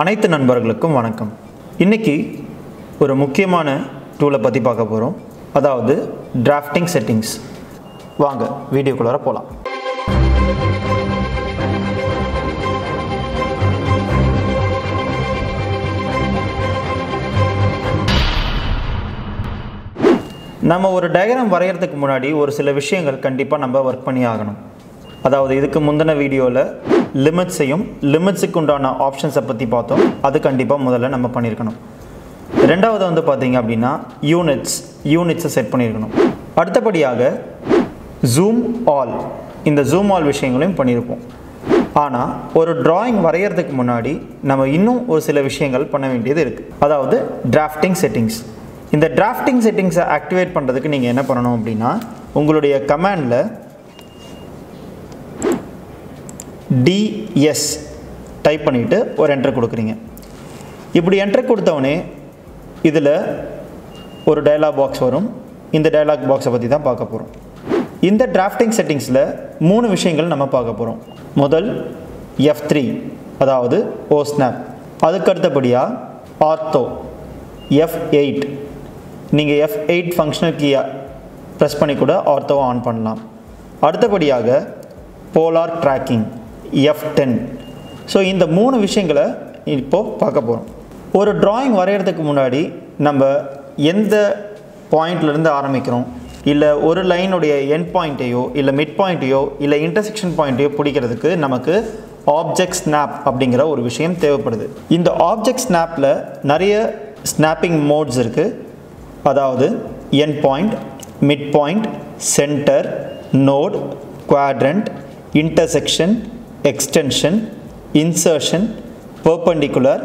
அனைத்து நண்பர்களுக்கும் வணக்கம். இன்னைக்கு ஒரு முக்கியமான டூலை பற்றி பார்க்க போகிறோம். அதாவது டிராஃப்டிங் செட்டிங்ஸ். வாங்க வீடியோக்குள்ளார போகலாம். நம்ம ஒரு டயக்ராம் வரைகிறதுக்கு முன்னாடி ஒரு சில விஷயங்கள் கண்டிப்பாக நம்ம ஒர்க் பண்ணி ஆகணும். அதாவது இதுக்கு முந்தின வீடியோவில் லிமிட்ஸையும் லிமிட்ஸுக்கு உண்டான ஆப்ஷன்ஸை பற்றி பார்த்தோம். அது கண்டிப்பாக முதல்ல நம்ம பண்ணியிருக்கணும். ரெண்டாவது வந்து பார்த்திங்க அப்படின்னா யூனிட்ஸை செட் பண்ணியிருக்கணும். அடுத்தபடியாக ஜூம் ஆல், இந்த ஜூம் ஆல் விஷயங்களையும் பண்ணியிருப்போம். ஆனால் ஒரு டிராயிங் வரைகிறதுக்கு முன்னாடி நம்ம இன்னும் ஒரு சில விஷயங்கள் பண்ண வேண்டியது இருக்குது. அதாவது டிராஃப்டிங் செட்டிங்ஸ். இந்த டிராஃப்டிங் செட்டிங்ஸை ஆக்டிவேட் பண்ணுறதுக்கு நீங்கள் என்ன பண்ணணும் அப்படின்னா, உங்களுடைய கமாண்டில் DS டைப் பண்ணிவிட்டு ஒரு என்ட்ரு கொடுக்குறீங்க. இப்படி என்ட்ரு கொடுத்தவொடனே இதில் ஒரு டயலாக் பாக்ஸ் வரும். இந்த டயலாக் பாக்ஸை பற்றி தான் பார்க்க போகிறோம். இந்த டிராஃப்டிங் செட்டிங்ஸில் 3 விஷயங்கள் நம்ம பார்க்க போகிறோம். முதல் F3, அதாவது ஓ ஸ்னாப். அதுக்கு அடுத்தபடியாக ஆர்த்தோ F8. நீங்கள் F8 ஃபங்க்ஷனல் கீயை ப்ரெஸ் பண்ணி கூட ஆர்த்தோவை ஆன் பண்ணலாம். அடுத்தபடியாக போலார் ட்ராக்கிங் F10. ஸோ இந்த 3 விஷயங்களை இப்போது பார்க்க போகிறோம். ஒரு டிராயிங் வரைகிறதுக்கு முன்னாடி நம்ம எந்த பாயிண்ட்லேருந்து ஆரம்பிக்கிறோம், இல்லை ஒரு லைனுடைய எண்ட் பாயிண்ட்டையோ இல்லை மிட் பாயிண்ட்டையோ இல்லை இன்டர்செக்ஷன் பாயிண்ட்டையோ பிடிக்கிறதுக்கு நமக்கு ஆப்ஜெக்ட் ஸ்னாப் அப்படிங்கிற ஒரு விஷயம் தேவைப்படுது. இந்த ஆப்ஜெக்ட் ஸ்னாப்பில் நிறைய ஸ்னாப்பிங் மோட்ஸ் இருக்குது. அதாவது end point, mid point, center, node, quadrant, intersection, extension, insertion, perpendicular,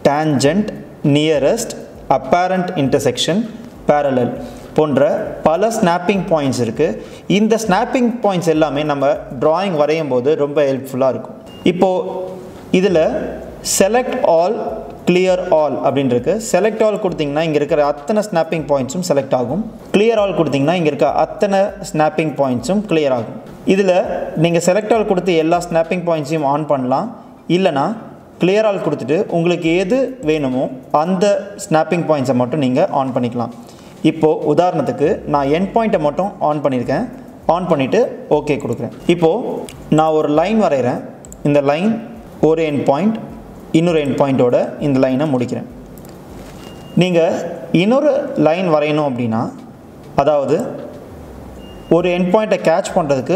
tangent, nearest, apparent intersection, parallel போன்ற பல ஸ்னாப்பிங் பாயிண்ட்ஸ் இருக்குது. இந்த ஸ்னாப்பிங் பாயிண்ட்ஸ் எல்லாமே நம்ம டிராயிங் வரையும் போது ரொம்ப ஹெல்ப்ஃபுல்லாக இருக்கும். இப்போது இதில் செலக்ட் ஆல், கிளியர் ஆல் அப்படின்னு இருக்குது. செலக்ட் ஆல் கொடுத்திங்கன்னா இங்கே இருக்கிற அத்தனை ஸ்னாப்பிங் பாயிண்ட்ஸும் செலக்ட் ஆகும். கிளியர் ஆல் கொடுத்திங்கன்னா இங்கே இருக்க அத்தனை ஸ்னாப்பிங் பாயிண்ட்ஸும் கிளியர் ஆகும். இதில் நீங்கள் செலக்ட் ஆல் கொடுத்து எல்லா ஸ்னாப்பிங் பாயிண்ட்ஸையும் ஆன் பண்ணலாம். இல்லைனா கிளியர் ஆல் கொடுத்துட்டு உங்களுக்கு எது வேணுமோ அந்த ஸ்னாப்பிங் பாயிண்ட்ஸை மட்டும் நீங்கள் ஆன் பண்ணிக்கலாம். இப்போது உதாரணத்துக்கு நான் எண்ட் பாயிண்ட்டை மட்டும் ஆன் பண்ணியிருக்கேன். ஆன் பண்ணிவிட்டு ஓகே கொடுக்குறேன். இப்போது நான் ஒரு லைன் வரைகிறேன். இந்த லைன் ஒரு எண்ட் பாயிண்ட், இன்னொரு எண்ட் பாயிண்ட்டோட இந்த லைனை முடிக்கிறேன். நீங்கள் இன்னொரு லைன் வரையணும் அப்படின்னா, அதாவது ஒரு எண்ட் பாயிண்ட்டை கேட்ச் பண்ணுறதுக்கு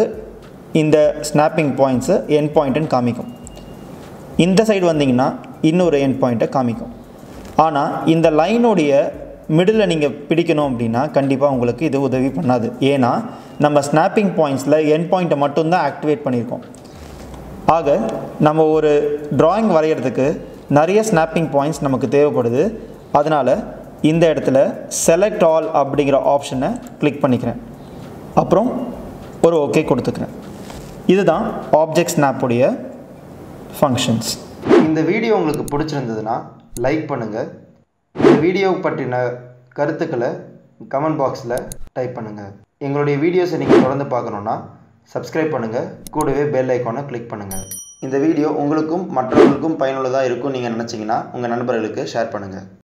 இந்த ஸ்னாப்பிங் பாயிண்ட்ஸு எண்ட் பாயிண்ட்டுன்னு காமிக்கும். இந்த சைடு வந்தீங்கன்னா இன்னொரு எண்ட் பாயிண்ட்டை காமிக்கும். ஆனால் இந்த லைனுடைய மிடில் நீங்கள் பிடிக்கணும் அப்படின்னா கண்டிப்பாக உங்களுக்கு இது உதவி பண்ணாது. ஏன்னா நம்ம ஸ்னாப்பிங் பாயிண்ட்ஸில் எண்ட் பாயிண்ட்டை மட்டும்தான் ஆக்டிவேட் பண்ணியிருக்கோம். ஆக நம்ம ஒரு டிராயிங் வரைகிறதுக்கு நிறைய ஸ்னாப்பிங் பாயிண்ட்ஸ் நமக்கு தேவைப்படுது. அதனால் இந்த இடத்துல செலக்ட் ஆல் அப்படிங்கிற ஆப்ஷனை கிளிக் பண்ணிக்கிறேன். அப்புறம் ஒரு ஓகே கொடுத்துக்கிறேன். இதுதான் ஆப்ஜெக்ட் ஸ்னாப்புடைய ஃபங்க்ஷன்ஸ். இந்த வீடியோ உங்களுக்கு பிடிச்சிருந்ததுன்னா லைக் பண்ணுங்கள். இந்த வீடியோ பற்றின கருத்துக்களை கமெண்ட் பாக்ஸில் டைப் பண்ணுங்கள். எங்களுடைய வீடியோஸை நீங்கள் தொடர்ந்து பார்க்கணுன்னா சப்ஸ்கிரைப் பண்ணுங்கள். கூடவே பெல் ஐக்கானை கிளிக் பண்ணுங்கள். இந்த வீடியோ உங்களுக்கும் மற்றவர்களுக்கும் பயனுள்ளதாக இருக்கும் நீங்கள் நினச்சிங்கன்னா உங்கள் நண்பர்களுக்கு ஷேர் பண்ணுங்கள்.